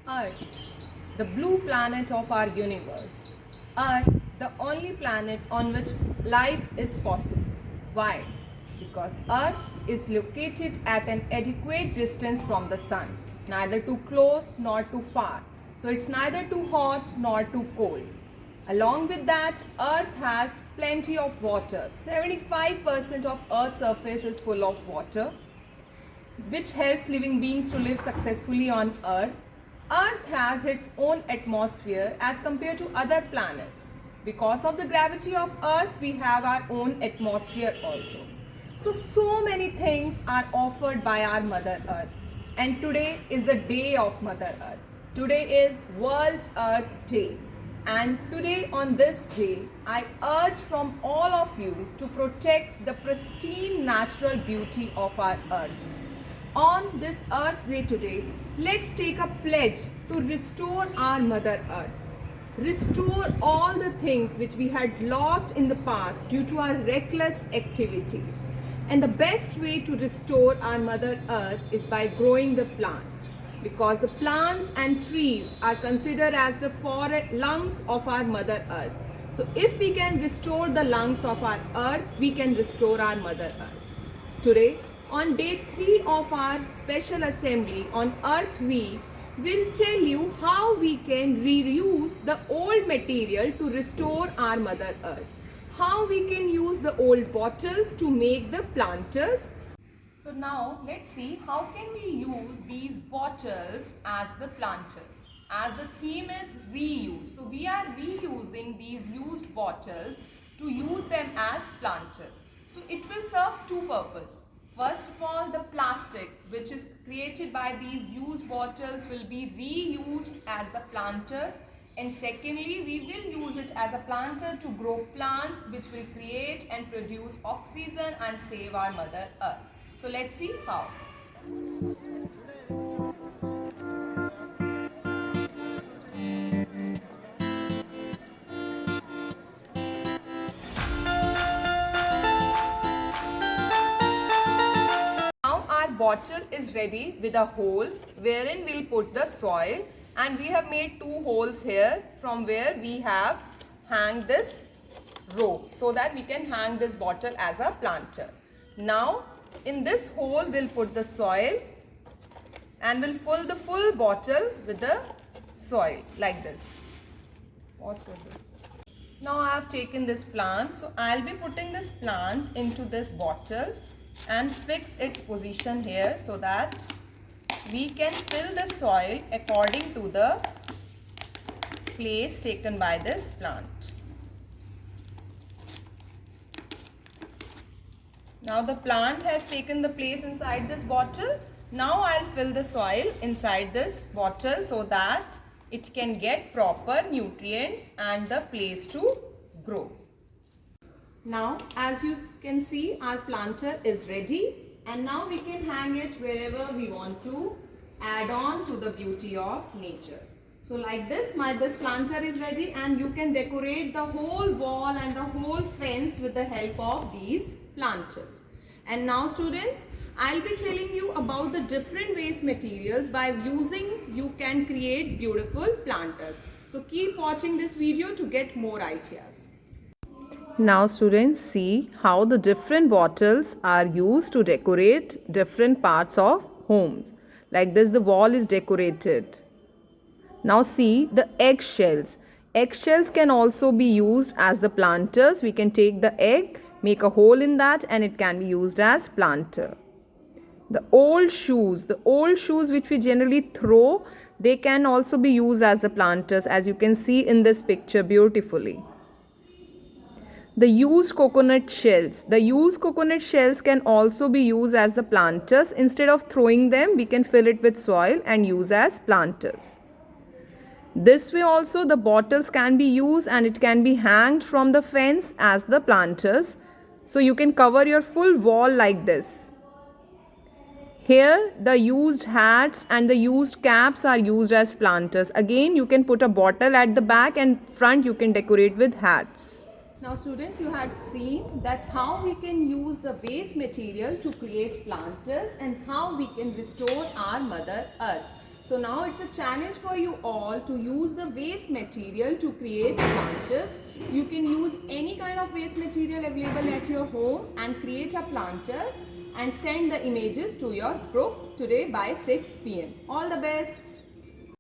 Earth, the blue planet of our universe. Earth, the only planet on which life is possible. Why? Because Earth is located at an adequate distance from the sun, neither too close nor too far. So it's neither too hot nor too cold. Along with that, Earth has plenty of water. 75% of Earth's surface is full of water, which helps living beings to live successfully on Earth. Earth has its own atmosphere as compared to other planets. Because of the gravity of Earth, we have our own atmosphere also. So many things are offered by our Mother Earth. And today is the day of Mother Earth. Today is World Earth Day. And today on this day, I urge from all of you to protect the pristine natural beauty of our Earth. On this Earth Day today, let's take a pledge to restore our Mother Earth. Restore all the things which we had lost in the past due to our reckless activities. And the best way to restore our Mother Earth is by growing the plants. Because the plants and trees are considered as the lungs of our Mother Earth. So if we can restore the lungs of our Earth, we can restore our Mother Earth. Today, on day 3 of our special assembly on Earth Week, we'll tell you how we can reuse the old material to restore our Mother Earth. How we can use the old bottles to make the planters. So now let's see how can we use these bottles as the planters. As the theme is reuse, so we are reusing these used bottles to use them as planters. So it will serve two purposes. First of all, the plastic which is created by these used bottles will be reused as the planters, and secondly, we will use it as a planter to grow plants which will create and produce oxygen and save our Mother Earth. So let's see how. Now our bottle is ready with a hole wherein we'll put the soil, and we have made two holes here from where we have hang this rope so that we can hang this bottle as a planter. Now in this hole we'll put the soil and we'll fill the full bottle with the soil like this. Now I have taken this plant, so I'll be putting this plant into this bottle and fix its position here so that we can fill the soil according to the place taken by this plant. Now the plant has taken the place inside this bottle. Now I'll fill the soil inside this bottle so that it can get proper nutrients and the place to grow. Now as you can see, our planter is ready, and now we can hang it wherever we want to, add on to the beauty of nature. So like this, this planter is ready, and you can decorate the whole wall and the whole fence with the help of these planters. And now students, I'll be telling you about the different waste materials by using you can create beautiful planters. So keep watching this video to get more ideas. Now students, see how the different bottles are used to decorate different parts of homes. Like this, the wall is decorated. Now see the eggshells. Eggshells can also be used as the planters. We can take the egg, make a hole in that, and it can be used as planter. The old shoes which we generally throw, they can also be used as the planters, as you can see in this picture beautifully. The used coconut shells can also be used as the planters. Instead of throwing them, we can fill it with soil and use as planters. This way also the bottles can be used, and it can be hanged from the fence as the planters. So you can cover your full wall like this. Here the used hats and the used caps are used as planters. Again, you can put a bottle at the back, and front you can decorate with hats. Now students, you have seen that how we can use the waste material to create planters and how we can restore our Mother Earth. So now it's a challenge for you all to use the waste material to create planters. You can use any kind of waste material available at your home and create a planter and send the images to your group today by 6 p.m. All the best.